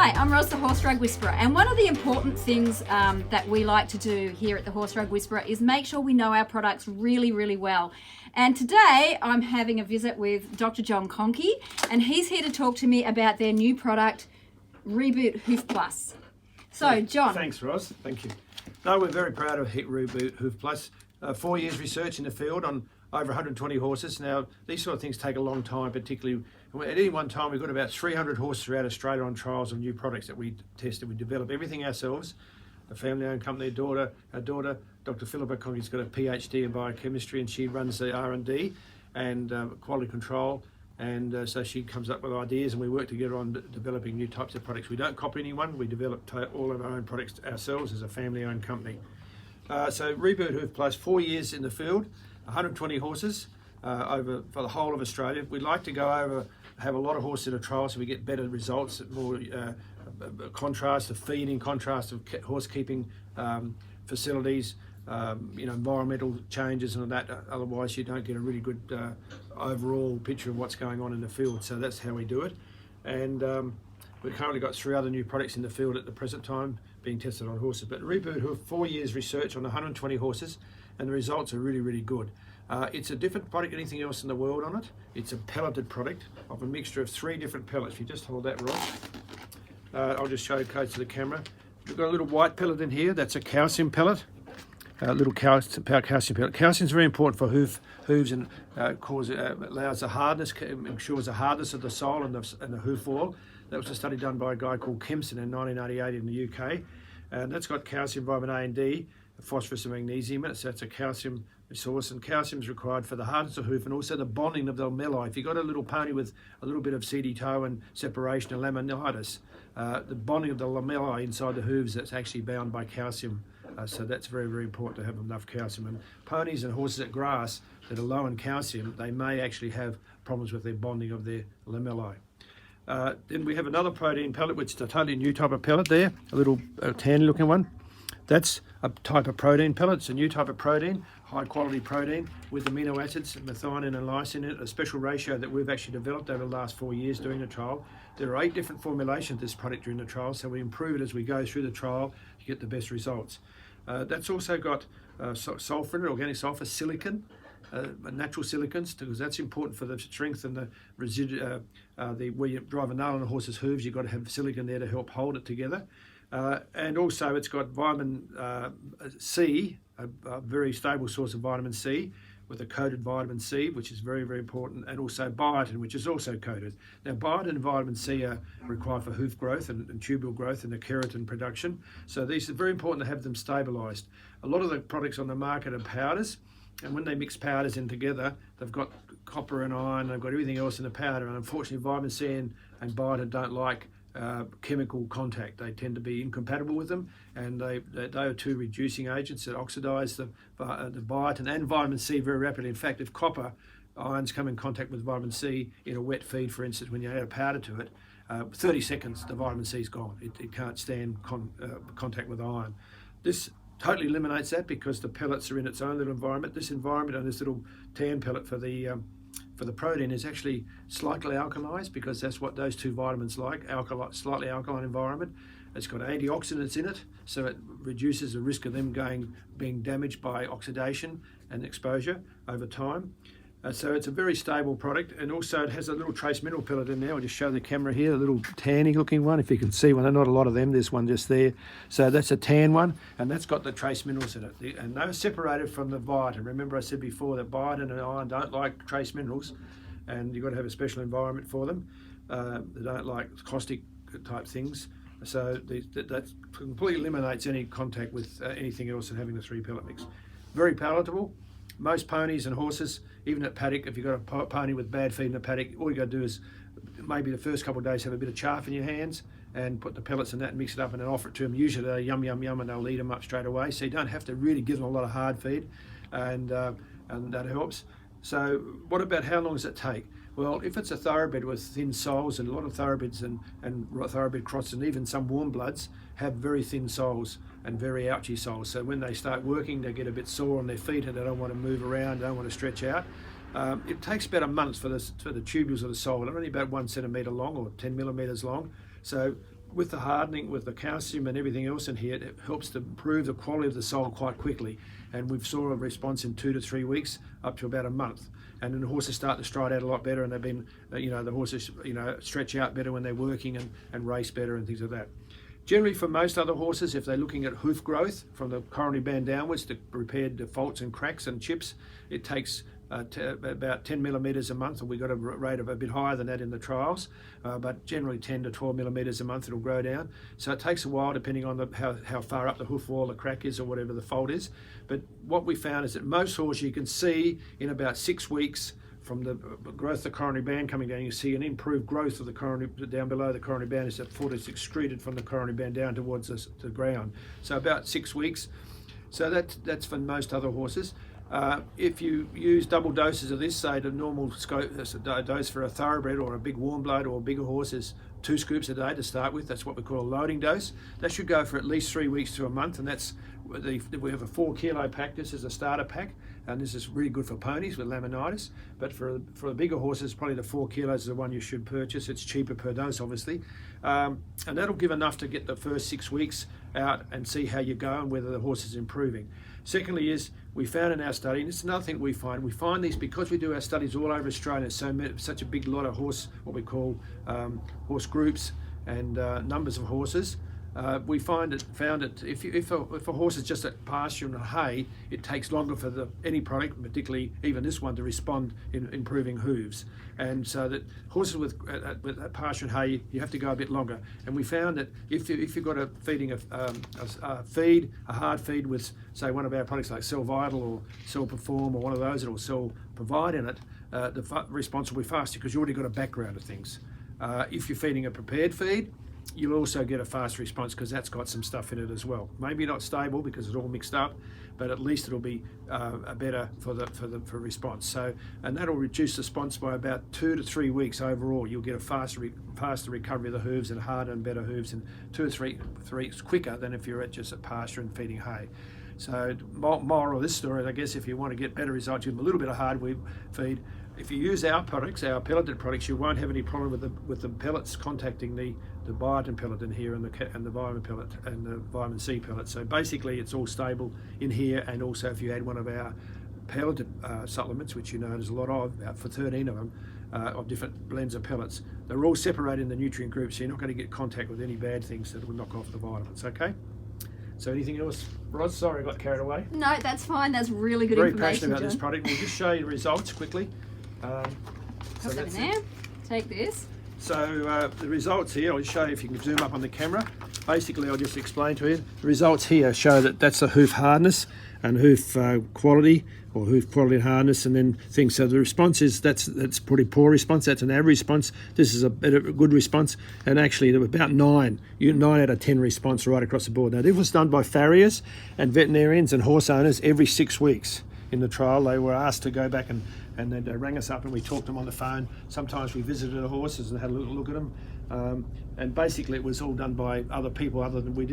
Hi, I'm Ros, the Horse Rug Whisperer, and one of the important things that we like to do here at the Horse Rug Whisperer is make sure we know our products really, really well. And today I'm having a visit with Dr. John Kohnke, and he's here to talk to me about their new product, Reboot Hoof Plus. So, John. Thanks, Ros. Thank you. No, we're very proud of Reboot Hoof Plus. 4 years research in the field on over 120 horses. Now, these sort of things take a long time, particularly at any one time. We've got about 300 horses throughout Australia on trials of new products that we test and we develop everything ourselves. A family-owned company, our daughter, Dr. Philippa Kohnke's got a PhD in biochemistry, and she runs the R&D and quality control. And so she comes up with ideas, and we work together on developing new types of products. We don't copy anyone. We develop all of our own products ourselves as a family-owned company. So Reboot Hoof Plus, 4 years in the field, 120 horses over for the whole of Australia. We'd like to go over, have a lot of horses in a trial so we get better results, more contrast of feeding, contrast of horse keeping facilities, environmental changes and that. Otherwise, you don't get a really good overall picture of what's going on in the field. So that's how we do it. And we've currently got 3 other new products in the field at the present time being tested on horses. But Reboot Hoof, 4 years research on 120 horses, and the results are really, really good. It's a different product than anything else in the world on it. It's a pelleted product of a mixture of 3 different pellets. If you just hold that right, I'll just show code to the camera. We've got a little white pellet in here. That's a calcium pellet. Little calcium pellet. Calcium is very important for hooves and allows the hardness, ensures the hardness of the sole and the hoof wall. That was a study done by a guy called Kempson in 1988 in the UK. And that's got calcium, vitamin A and D, phosphorus and magnesium in it. So that's a calcium resource, and calcium is required for the hardness of hoof and also the bonding of the lamellae. If you've got a little pony with a little bit of seedy toe and separation and laminitis, the bonding of the lamellae inside the hooves, that's actually bound by calcium. So that's very, very important to have enough calcium. And ponies and horses at grass that are low in calcium, they may actually have problems with their bonding of their lamellae. Then we have another protein pellet, which is a totally new type of pellet there, a little tan looking one. That's a type of protein pellet. It's a new type of protein, high quality protein with amino acids, methionine and lysine in it, a special ratio that we've actually developed over the last 4 years doing the trial. There are 8 different formulations of this product during the trial, so we improve it as we go through the trial to get the best results. That's also got sulfur in it, organic sulfur, silicon, natural silicons, because that's important for the strength and the residue. Where you drive a nail on a horse's hooves, you've got to have silicon there to help hold it together. And also it's got vitamin C, a very stable source of vitamin C, with a coated vitamin C, which is very, very important, and also biotin, which is also coated. Now, biotin and vitamin C are required for hoof growth and tubule growth and the keratin production. So these are very important to have them stabilised. A lot of the products on the market are powders, and when they mix powders in together, they've got copper and iron, they've got everything else in the powder, and unfortunately vitamin C and biotin don't like chemical contact. They tend to be incompatible with them, and they are 2 reducing agents that oxidize the biotin and vitamin C very rapidly. In fact, if copper ions come in contact with vitamin C in a wet feed, for instance, when you add a powder to it, 30 seconds the vitamin C is gone. It can't stand contact with iron. This totally eliminates that because the pellets are in its own little environment. This environment and this little tan pellet for the protein is actually slightly alkalized, because that's what those 2 vitamins like, slightly alkaline environment. It's got antioxidants in it, so it reduces the risk of them being damaged by oxidation and exposure over time. So it's a very stable product, and also it has a little trace mineral pellet in there. I'll just show the camera here, a little tanny looking one, if you can see one. There are not a lot of them, there's one just there. So that's a tan one, and that's got the trace minerals in it. And they're separated from the biotin. Remember I said before that biotin and iron don't like trace minerals, and you've got to have a special environment for them. They don't like caustic type things. So that completely eliminates any contact with anything else and having the 3 pellet mix. Very palatable. Most ponies and horses, even at paddock, if you've got a pony with bad feed in a paddock, all you got to do is maybe the first couple of days have a bit of chaff in your hands and put the pellets in that and mix it up and then offer it to them. Usually they're yum, yum, yum, and they'll eat them up straight away. So you don't have to really give them a lot of hard feed, and that helps. So what about how long does it take? Well, if it's a thoroughbred with thin soles, and a lot of thoroughbreds and thoroughbred crosses and even some warm bloods have very thin soles and very ouchy soles. So when they start working, they get a bit sore on their feet and they don't want to move around, don't want to stretch out. It takes about a month for the tubules of the sole. They're only about 1 centimetre long or 10 millimetres long. So with the hardening, with the calcium and everything else in here, it helps to improve the quality of the sole quite quickly. And we've saw a response in 2 to 3 weeks, up to about a month. And then the horses start to stride out a lot better, and they've been, the horses, stretch out better when they're working and race better and things like that. Generally, for most other horses, if they're looking at hoof growth from the coronary band downwards to repair defaults and cracks and chips, it takes about 10 millimetres a month, and we got a rate of a bit higher than that in the trials, but generally 10 to 12 millimetres a month it'll grow down. So it takes a while depending on how far up the hoof wall the crack is or whatever the fault is. But what we found is that most horses you can see in about 6 weeks from the growth of the coronary band coming down, you see an improved growth of the coronary down below the coronary band as that foot is excreted from the coronary band down towards the ground. So about 6 weeks. So that's for most other horses. If you use double doses of this, say the normal dose for a thoroughbred or a big warm blood or a bigger horse is 2 scoops a day to start with. That's what we call a loading dose. That should go for at least 3 weeks to a month, and that's we have a 4 kilo pack. This is a starter pack, and this is really good for ponies with laminitis. But for the bigger horses, probably the 4 kilos is the one you should purchase. It's cheaper per dose, obviously, and that'll give enough to get the first 6 weeks out and see how you go and whether the horse is improving. Secondly is we found in our study, and it's another thing we find these because we do our studies all over Australia, such a big lot of horse, what we call horse groups and numbers of horses. We found it if a horse is just at pasture and hay, it takes longer for any product, particularly even this one, to respond in improving hooves. And so that horses with pasture and hay, you have to go a bit longer. And we found that if you've got a hard feed with, say, one of our products like Cell Vital or Cell Perform or one of those that will Cell Provide in it, the response will be faster because you already got a background of things. If you're feeding a prepared feed, you'll also get a fast response because that's got some stuff in it as well. Maybe not stable because it's all mixed up, but at least it'll be better for response. So, and that'll reduce response by about 2 to 3 weeks overall. You'll get a faster recovery of the hooves and harder and better hooves in 2 or 3 weeks quicker than if you're just at pasture and feeding hay. So, moral of this story, I guess, if you want to get better results, give them a little bit of hard feed. If you use our products, our pelleted products, you won't have any problem with the pellets contacting the biotin pellet in here and the vitamin pellet and the vitamin C pellet. So basically, it's all stable in here. And also, if you add one of our pelleted supplements, which you know there's a lot of, about for 13 of them, of different blends of pellets, they're all separated in the nutrient groups, so you're not going to get contact with any bad things that will knock off the vitamins. Okay. So anything else, Roz? Sorry, I got carried away. No, that's fine. That's really good Very information. Very passionate about John. this product. We'll just show you the results quickly. So that's in there. Take this. So the results here, I'll just show you if you can zoom up on the camera. Basically, I'll just explain to you. The results here show that that's the hoof hardness and hoof quality, or hoof quality and hardness, and then things. So the response is that's pretty poor response. That's an average response. This is a good response, and actually about 9 out of 10 response right across the board. Now this was done by farriers and veterinarians and horse owners every 6 weeks. In the trial, they were asked to go back and they rang us up and we talked to them on the phone. Sometimes we visited the horses and had a little look at them. And basically it was all done by other people other than we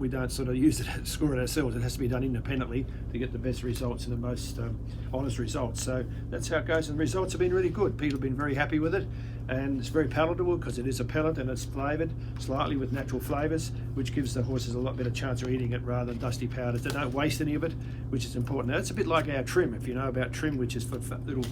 don't sort of use it, score it ourselves. It has to be done independently to get the best results and the most honest results. So that's how it goes, and the results have been really good. People have been very happy with it, and it's very palatable because it is a pellet and it's flavoured slightly with natural flavours, which gives the horses a lot better chance of eating it rather than dusty powders. They don't waste any of it, which is important. Now it's a bit like our trim, if you know about trim, which is for little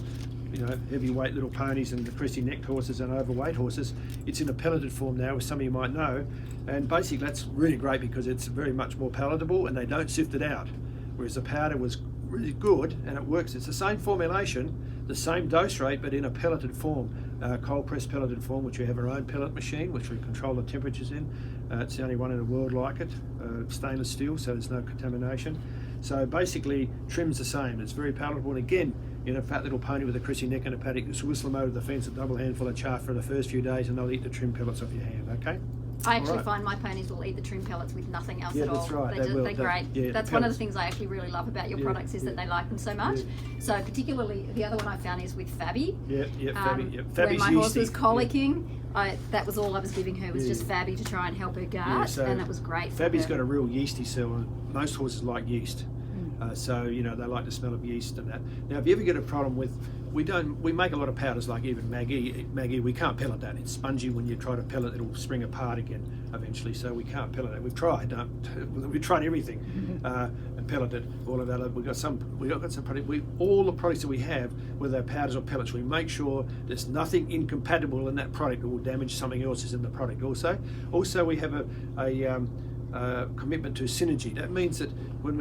heavyweight little ponies and the crusty necked horses and overweight horses. It's in a pelleted form now, as some of you might know, and basically that's really great because it's very much more palatable and they don't sift it out, whereas the powder was really good and it works. It's the same formulation, the same dose rate, but in a pelleted form, cold pressed pelleted form, which we have our own pellet machine which we control the temperatures in. It's the only one in the world like it, stainless steel, so there's no contamination. So basically trim's the same, it's very palatable, and again, in a fat little pony with a crissy neck and a paddock, just whistle them over the fence, a double handful of chaff for the first few days, and they'll eat the trim pellets off your hand, okay? I actually find my ponies will eat the trim pellets with nothing else at all. Yeah, that's right. They're great. Yeah, that's one of the things I actually really love about your products is that they like them so much. So particularly, the other one I found is with Fabby. Fabby's when my horse was yeasty. colicking, that was all I was giving her was just Fabby to try and help her gut, so and it was great for Fabby's her. got a real yeasty cell, and most horses like yeast. So you know they like the smell of yeast and that. Now, if you ever get a problem with, we make a lot of powders like even Maggie. We can't pellet that. It's spongy. When you try to pellet, it'll spring apart again eventually. So we can't pellet it. We've tried. We've tried everything and pelleted all of that. We've got some product. All the products that we have, whether they're powders or pellets, we make sure there's nothing incompatible in that product that will damage something else that's in the product. Also we have a commitment to synergy. That means that when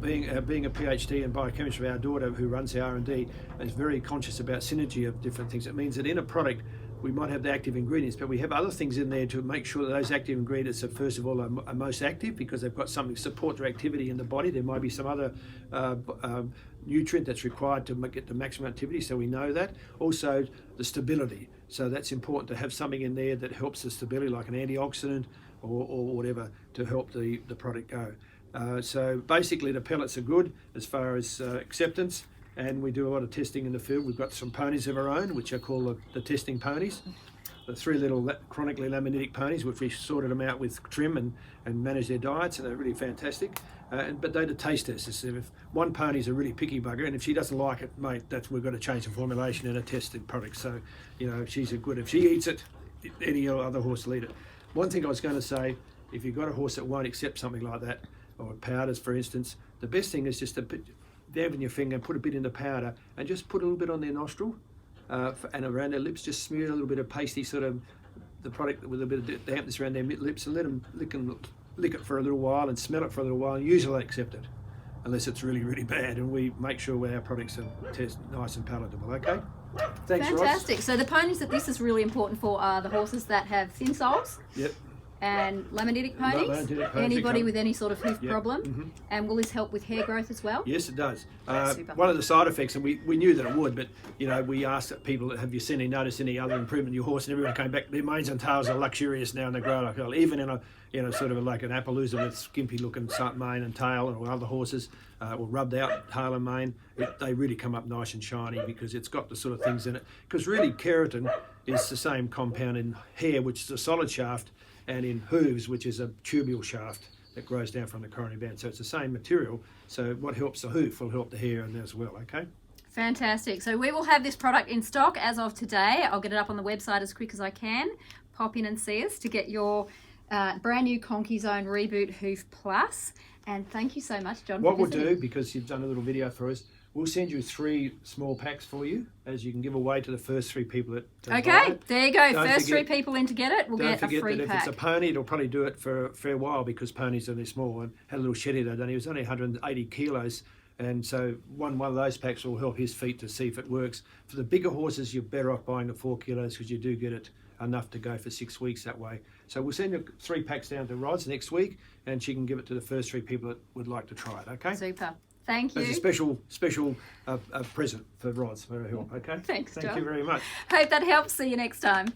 being a PhD in biochemistry, our daughter who runs the R&D is very conscious about synergy of different things. It means that in a product we might have the active ingredients, but we have other things in there to make sure that those active ingredients are first of all are most active, because they've got something to support their activity in the body. There might be some other nutrient that's required to get the maximum activity, so we know that. Also the stability, so that's important to have something in there that helps the stability, like an antioxidant or whatever, to help the product go. So basically the pellets are good as far as acceptance, and we do a lot of testing in the field. We've got some ponies of our own, which are called the testing ponies. The 3 little chronically laminitic ponies, which we sorted them out with trim and manage their diets, and they're really fantastic. But they're the taste testers. If one pony's a really picky bugger, and if she doesn't like it, mate, we've got to change the formulation in a tested product. So, you know, if she eats it, any other horse will eat it. One thing I was going to say, if you've got a horse that won't accept something like that, or powders for instance, the best thing is just to dab in your finger and put a bit in the powder and just put a little bit on their nostril and around their lips. Just smear a little bit of pasty, sort of the product with a bit of dampness around their lips, and let them lick it for a little while and smell it for a little while, and usually they accept it, unless it's really, really bad. And we make sure our products are nice and palatable, okay? Thanks, Fantastic. Ross. So the ponies that this is really important for are the horses that have thin soles. Yep. And laminitic ponies. Anybody with any sort of hoof problem. Mm-hmm. And will this help with hair growth as well? Yes, it does. Super. One of the side effects, and we knew that it would, but you know, we asked people, have you noticed any other improvement in your horse? And everyone came back, their manes and tails are luxurious now, and they grow like hell. Even in a sort of like an Appaloosa with skimpy looking mane and tail, or other horses, or rubbed out tail and mane, they really come up nice and shiny, because it's got the sort of things in it. Because really keratin is the same compound in hair, which is a solid shaft, and in hooves, which is a tubule shaft that grows down from the coronary band. So it's the same material. So what helps the hoof will help the hair and as well, okay? Fantastic. So we will have this product in stock as of today. I'll get it up on the website as quick as I can. Pop in and see us to get your brand new Kohnke Zone Reboot Hoof Plus. And thank you so much, John. What we'll do, because you've done a little video for us, we'll send you 3 small packs for you, as you can give away to the first 3 people that Okay, buy it. there you go. Don't First forget, 3 people in to get it will get a free Don't forget that pack. if it's a pony, it'll probably do it for a fair while, because ponies are only small. And had a little shed here done. He was only 180 kilos, and so one of those packs will help his feet to see if it works. For the bigger horses, you're better off buying the 4 kilos, because you do get it enough to go for 6 weeks that way. So we'll send you 3 packs down to Rod's next week, and she can give it to the first 3 people that would like to try it. Okay. Super. Thank you. As a special present for Rod's for her help. Okay. Thanks, Thank John. you very much. Hope that helps. See you next time.